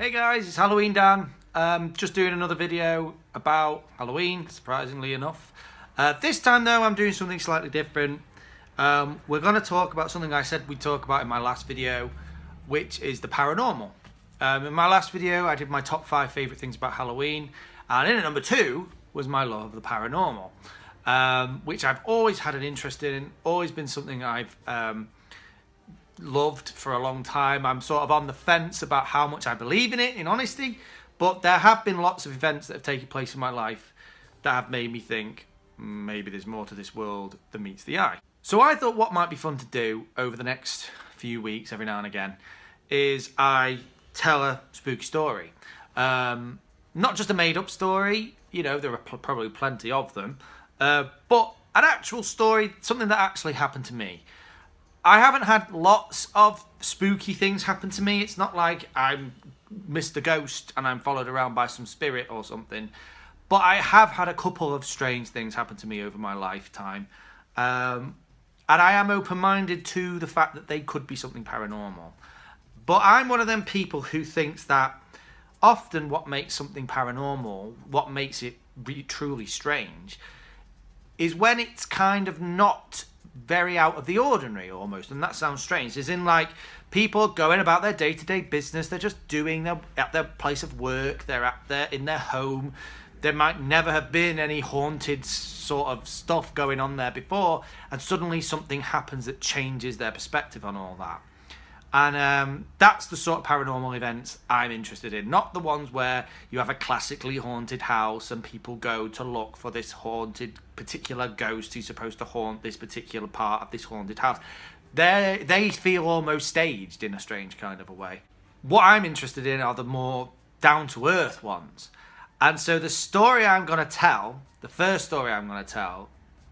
Hey guys, it's Halloween Dan. Just doing another video about Halloween, surprisingly enough. This time though, I'm doing something slightly different. We're going to talk about something I said we'd talk about in my last video, which is the paranormal. In my last video, I did my top 5 favourite things about Halloween, and in at number 2 was my love of the paranormal, which I've always had an interest in, always been something I've loved for a long time. I'm sort of on the fence about how much I believe in it, in honesty, but there have been lots of events that have taken place in my life that have made me think maybe there's more to this world than meets the eye. So I thought what might be fun to do over the next few weeks, every now and again, is I tell a spooky story. Not just a made-up story, you know, there are probably plenty of them, but an actual story, something that actually happened to me. I haven't had lots of spooky things happen to me. It's not like I'm Mr. Ghost and I'm followed around by some spirit or something. But I have had a couple of strange things happen to me over my lifetime. And I am open-minded to the fact that they could be something paranormal. But I'm one of them people who thinks that often what makes something paranormal, what makes it truly strange, is when it's kind of not very out of the ordinary almost. And that sounds strange, as in like people going about their day-to-day business, they're just doing their at their place of work, they're at their in their home, there might never have been any haunted sort of stuff going on there before, and suddenly something happens that changes their perspective on all that. And that's the sort of paranormal events I'm interested in, not the ones where you have a classically haunted house and people go to look for this haunted particular ghost who's supposed to haunt this particular part of this haunted house. They feel almost staged in a strange kind of a way. What I'm interested in are the more down-to-earth ones. And so the story I'm going to tell, the first story I'm going to tell,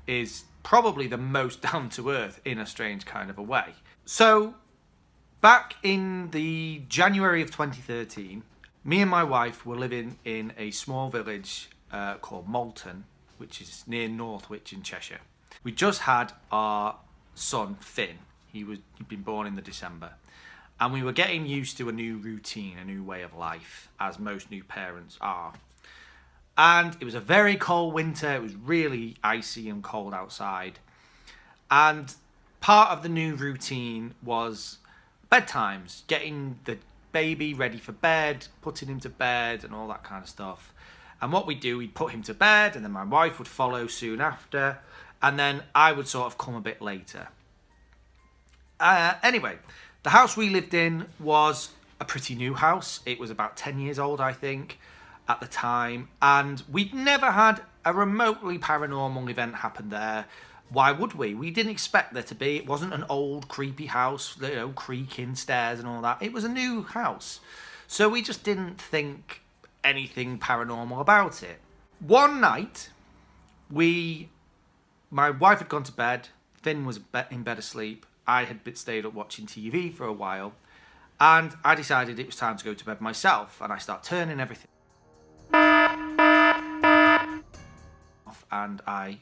is probably the most down-to-earth in a strange kind of a way. So back in the January of 2013, me and my wife were living in a small village called Malton, which is near Northwich in Cheshire. We just had our son, Finn. He'd been born in the December. And we were getting used to a new routine, a new way of life, as most new parents are. And it was a very cold winter. It was really icy and cold outside. And part of the new routine was bedtimes, getting the baby ready for bed, putting him to bed and all that kind of stuff. And what we'd do, we'd put him to bed and then my wife would follow soon after, and then I would sort of come a bit later. Anyway, the house we lived in was a pretty new house. It was about 10 years old, I think, at the time, and we'd never had a remotely paranormal event happen there. Why would we? We didn't expect there to be. It wasn't an old creepy house, you know, creaking stairs and all that. It was a new house. So we just didn't think anything paranormal about it. One night, my wife had gone to bed, Finn was in bed asleep, I had stayed up watching TV for a while, and I decided it was time to go to bed myself, and I start turning everything off, and I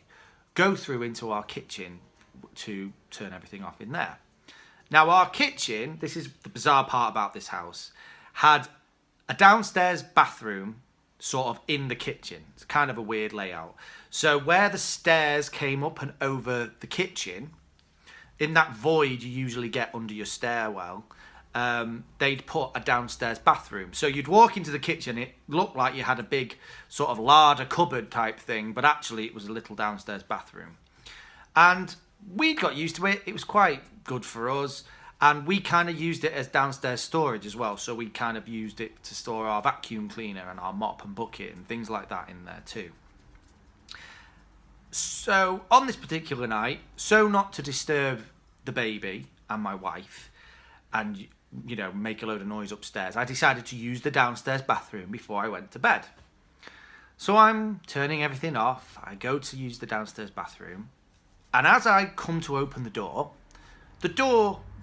go through into our kitchen to turn everything off in there. Now our kitchen, this is the bizarre part about this house, had a downstairs bathroom sort of in the kitchen. It's kind of a weird layout. So where the stairs came up and over the kitchen, in that void you usually get under your stairwell, they'd put a downstairs bathroom. So you'd walk into the kitchen, it looked like you had a big sort of larder cupboard type thing, but actually it was a little downstairs bathroom. And we got used to it. It was quite good for us. And we kind of used it as downstairs storage as well. So we kind of used it to store our vacuum cleaner and our mop and bucket and things like that in there too. So on this particular night, so not to disturb the baby and my wife and, you know, make a load of noise upstairs, I decided to use the downstairs bathroom before I went to bed. So I'm turning everything off. I go to use the downstairs bathroom. And as I come to open the door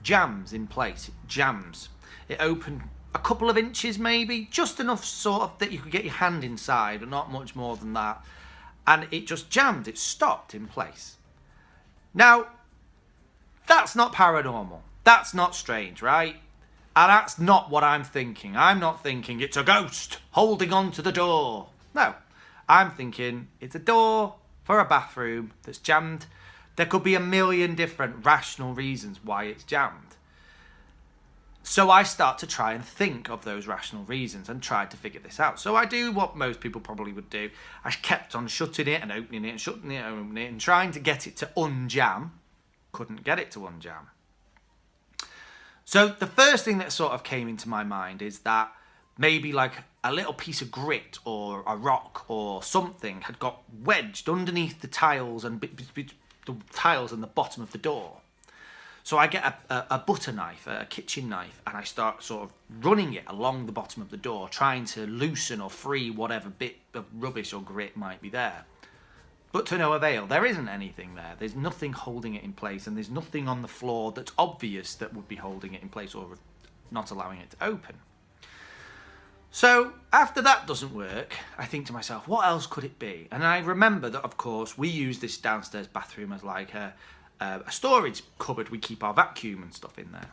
jams in place. It jams. It opened a couple of inches maybe, just enough sort of that you could get your hand inside, but not much more than that. And it just jammed. It stopped in place. Now, that's not paranormal. That's not strange, right? And that's not what I'm thinking. I'm not thinking it's a ghost holding on to the door. No, I'm thinking it's a door for a bathroom that's jammed. There could be a million different rational reasons why it's jammed. So I start to try and think of those rational reasons and try to figure this out. So I do what most people probably would do. I kept on shutting it and opening it and shutting it and opening it and trying to get it to unjam. Couldn't get it to unjam. So the first thing that sort of came into my mind is that maybe like a little piece of grit or a rock or something had got wedged underneath the tiles and the tiles in the bottom of the door. So I get a butter knife, a kitchen knife, and I start sort of running it along the bottom of the door, trying to loosen or free whatever bit of rubbish or grit might be there. But to no avail. There isn't anything there. There's nothing holding it in place, and there's nothing on the floor that's obvious that would be holding it in place or not allowing it to open. So after that doesn't work, I think to myself, what else could it be? And I remember that, of course, we use this downstairs bathroom as like a storage cupboard. We keep our vacuum and stuff in there.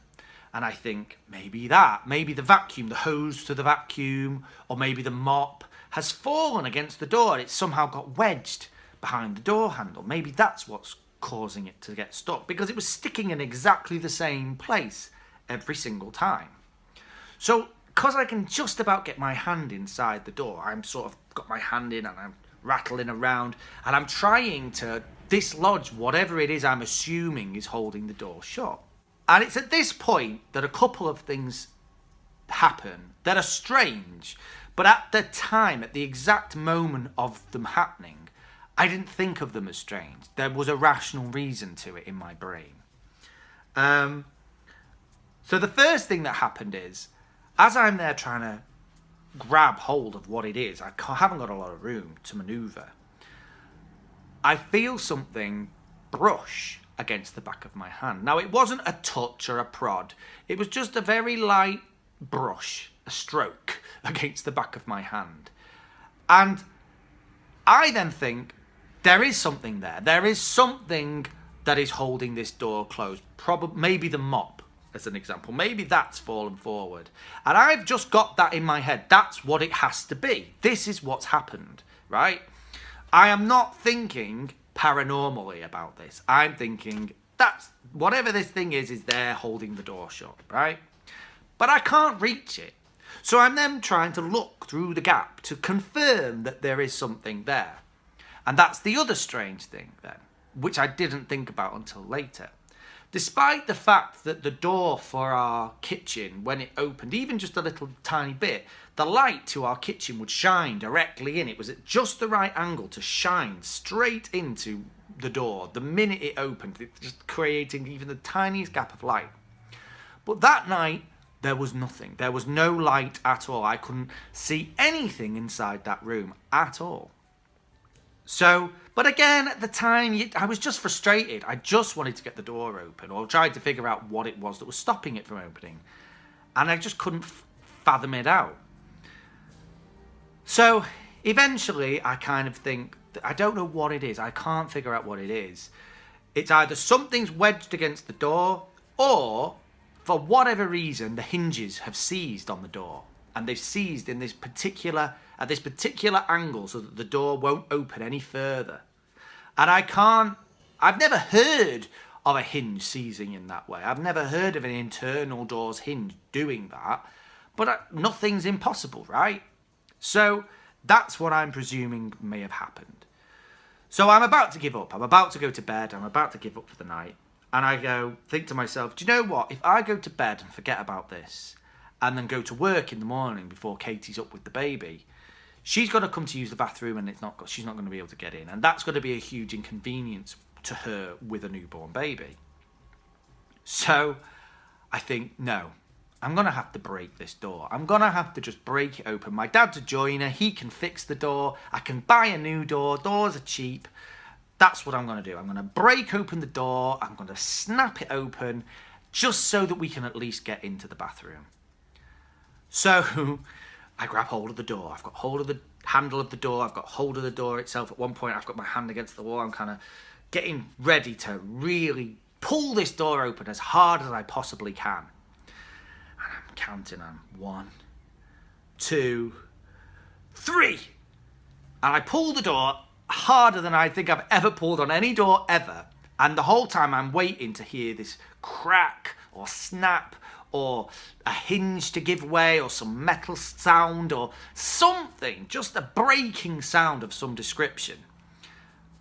And I think maybe the vacuum, the hose to the vacuum, or maybe the mop has fallen against the door. It's somehow got wedged behind the door handle. Maybe that's what's causing it to get stuck, because it was sticking in exactly the same place every single time. So because I can just about get my hand inside the door, I'm sort of got my hand in and I'm rattling around and I'm trying to dislodge whatever it is I'm assuming is holding the door shut. And it's at this point that a couple of things happen that are strange, but at the time, at the exact moment of them happening, I didn't think of them as strange. There was a rational reason to it in my brain. So the first thing that happened is, as I'm there trying to grab hold of what it is, I haven't got a lot of room to manoeuvre. I feel something brush against the back of my hand. Now, it wasn't a touch or a prod. It was just a very light brush, a stroke against the back of my hand. And I then think, there is something there. There is something that is holding this door closed. Probably, maybe the mop, as an example. Maybe that's fallen forward. And I've just got that in my head. That's what it has to be. This is what's happened, right? I am not thinking paranormally about this. I'm thinking that's whatever this thing is there holding the door shut, right? But I can't reach it. So I'm then trying to look through the gap to confirm that there is something there. And that's the other strange thing then, which I didn't think about until later. Despite the fact that the door for our kitchen, when it opened, even just a little tiny bit, the light to our kitchen would shine directly in. It was at just the right angle to shine straight into the door the minute it opened, just creating even the tiniest gap of light. But that night, there was nothing. There was no light at all. I couldn't see anything inside that room at all. So, but again, at the time, I was just frustrated. I just wanted to get the door open, or tried to figure out what it was that was stopping it from opening. And I just couldn't fathom it out. So, eventually, I kind of think, I don't know what it is. I can't figure out what it is. It's either something's wedged against the door, or, for whatever reason, the hinges have seized on the door. And they've seized in this particular angle so that the door won't open any further. And I've never heard of a hinge seizing in that way. I've never heard of an internal door's hinge doing that. But nothing's impossible, right? So that's what I'm presuming may have happened. So I'm about to give up. I'm about to go to bed. I'm about to give up for the night. And I think to myself, do you know what? If I go to bed and forget about this, and then go to work in the morning before Katie's up with the baby, she's got to come to use the bathroom and she's not going to be able to get in. And that's going to be a huge inconvenience to her with a newborn baby. So I think, no, I'm going to have to break this door. I'm going to have to just break it open. My dad's a joiner. He can fix the door. I can buy a new door. Doors are cheap. That's what I'm going to do. I'm going to break open the door. I'm going to snap it open just so that we can at least get into the bathroom. So I grab hold of the door. I've got hold of the handle of the door. I've got hold of the door itself. At one point, I've got my hand against the wall. I'm kind of getting ready to really pull this door open as hard as I possibly can. And I'm counting on 1, 2, 3. And I pulled the door harder than I think I've ever pulled on any door ever. And the whole time I'm waiting to hear this crack or snap or a hinge to give way or some metal sound or something, just a breaking sound of some description.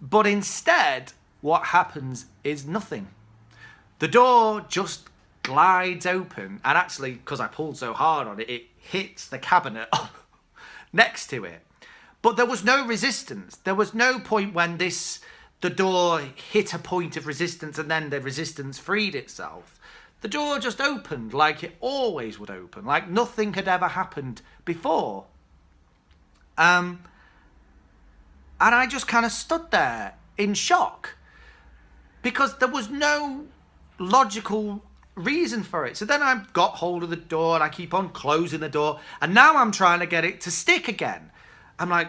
But instead, what happens is nothing. The door just glides open, and actually, because I pulled so hard on it, it hits the cabinet next to it. But there was no resistance. There was no point when the door hit a point of resistance and then the resistance freed itself. The door just opened like it always would open, like nothing had ever happened before. And I just kind of stood there in shock because there was no logical reason for it. So then I got hold of the door and I keep on closing the door, and now I'm trying to get it to stick again. I'm like,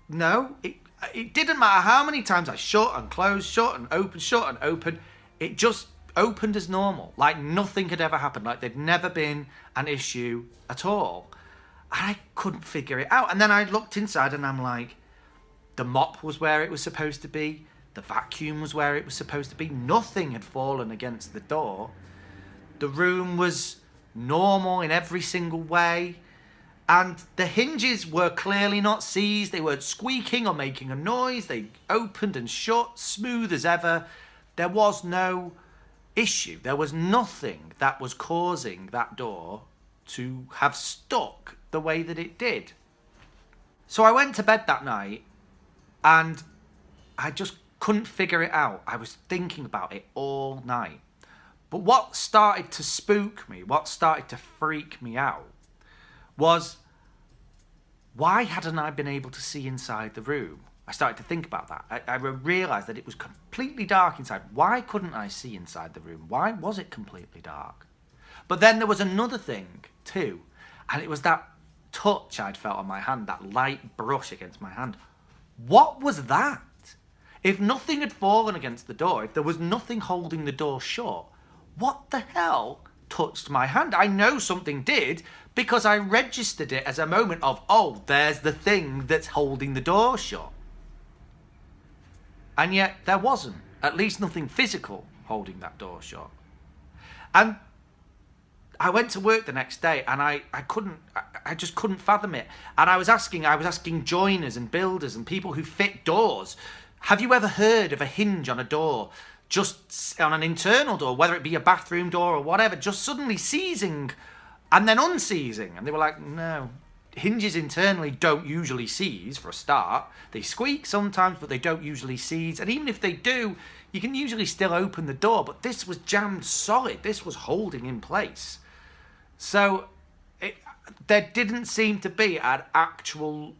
no, it didn't matter how many times I shut and closed, shut and open, it just opened as normal, like nothing had ever happened, like there'd never been an issue at all. And I couldn't figure it out. And then I looked inside and I'm like, the mop was where it was supposed to be, the vacuum was where it was supposed to be, nothing had fallen against the door. The room was normal in every single way. And the hinges were clearly not seized. They weren't squeaking or making a noise. They opened and shut smooth as ever. There was no issue. There was nothing that was causing that door to have stuck the way that it did. So I went to bed that night and I just couldn't figure it out. I was thinking about it all night. But what started to spook me, what started to freak me out, was why hadn't I been able to see inside the room? I started to think about that. I realised that it was completely dark inside. Why couldn't I see inside the room? Why was it completely dark? But then there was another thing too, and it was that touch I'd felt on my hand, that light brush against my hand. What was that? If nothing had fallen against the door, if there was nothing holding the door shut, what the hell touched my hand? I know something did because I registered it as a moment of, oh, there's the thing that's holding the door shut. And yet there wasn't, at least nothing physical holding that door shut. And I went to work the next day and I just couldn't fathom it. And I was asking joiners and builders and people who fit doors, have you ever heard of a hinge on a door, just on an internal door, whether it be a bathroom door or whatever, just suddenly seizing and then unseizing? And they were like, no, hinges internally don't usually seize for a start. They squeak sometimes, but they don't usually seize. And even if they do, you can usually still open the door. But this was jammed solid. This was holding in place. So there didn't seem to be an actual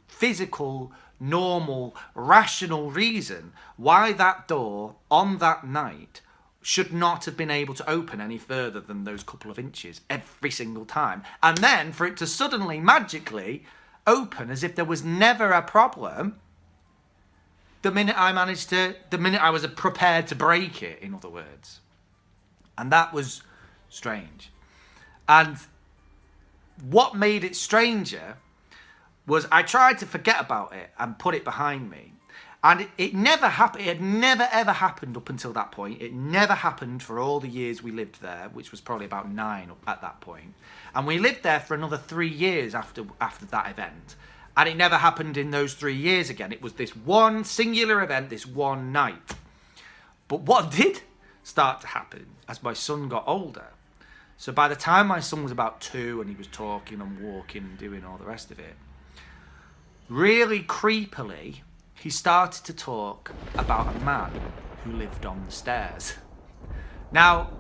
physical, normal, rational reason why that door on that night should not have been able to open any further than those couple of inches every single time. And then for it to suddenly, magically open as if there was never a problem the minute I was prepared to break it, in other words. And that was strange. And what made it stranger was I tried to forget about it and put it behind me. And it never happened. It had never, ever happened up until that point. It never happened for all the years we lived there, which was probably about 9 at that point. And we lived there for another 3 years after that event. And it never happened in those 3 years again. It was this one singular event, this one night. But what did start to happen as my son got older? So by the time my son was about 2 and he was talking and walking and doing all the rest of it, really creepily, he started to talk about a man who lived on the stairs. Now,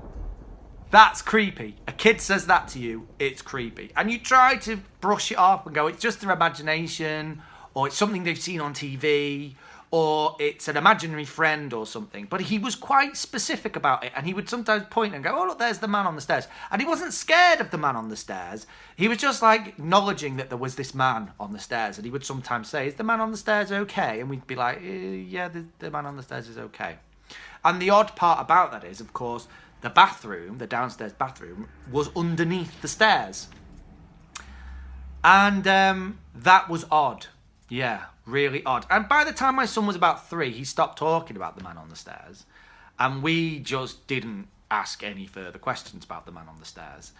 that's creepy. A kid says that to you, it's creepy. And you try to brush it off and go, it's just their imagination, or it's something they've seen on TV, or it's an imaginary friend or something. But he was quite specific about it, and he would sometimes point and go, oh, look, there's the man on the stairs. And he wasn't scared of the man on the stairs. He was just like acknowledging that there was this man on the stairs. And he would sometimes say, is the man on the stairs okay? And we'd be like, yeah, the man on the stairs is okay. And the odd part about that is, of course, the bathroom, the downstairs bathroom, was underneath the stairs. And that was odd. Yeah, really odd. And by the time my son was about 3, he stopped talking about the man on the stairs. And we just didn't ask any further questions about the man on the stairs.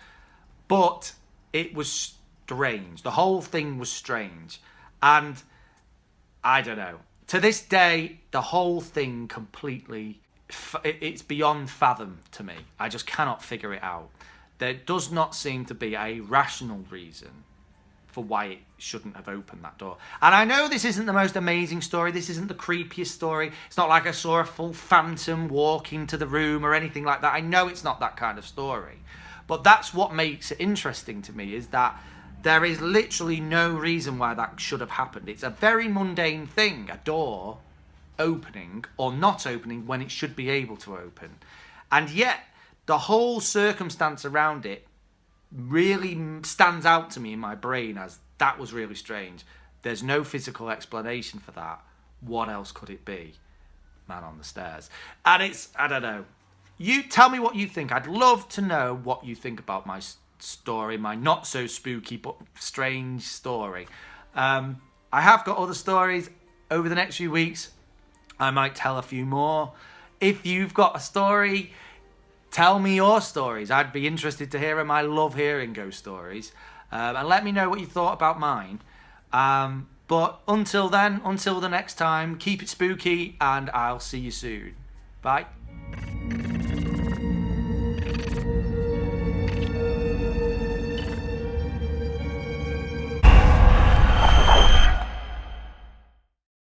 But it was strange. The whole thing was strange. And I don't know. To this day, the whole thing completely, it's beyond fathom to me. I just cannot figure it out. There does not seem to be a rational reason for why it shouldn't have opened that door. And I know this isn't the most amazing story. This isn't the creepiest story. It's not like I saw a full phantom walk into the room or anything like that. I know it's not that kind of story. But that's what makes it interesting to me, is that there is literally no reason why that should have happened. It's a very mundane thing, a door opening or not opening when it should be able to open. And yet, the whole circumstance around it really stands out to me in my brain as that was really strange. There's no physical explanation for that. What else could it be? Man on the stairs. And it's, I don't know. You tell me what you think. I'd love to know what you think about my story, my not so spooky but strange story. I have got other stories over the next few weeks. I might tell a few more. If you've got a story, tell me your stories. I'd be interested to hear them. I love hearing ghost stories. And let me know what you thought about mine. But until then, until the next time, keep it spooky, and I'll see you soon. Bye.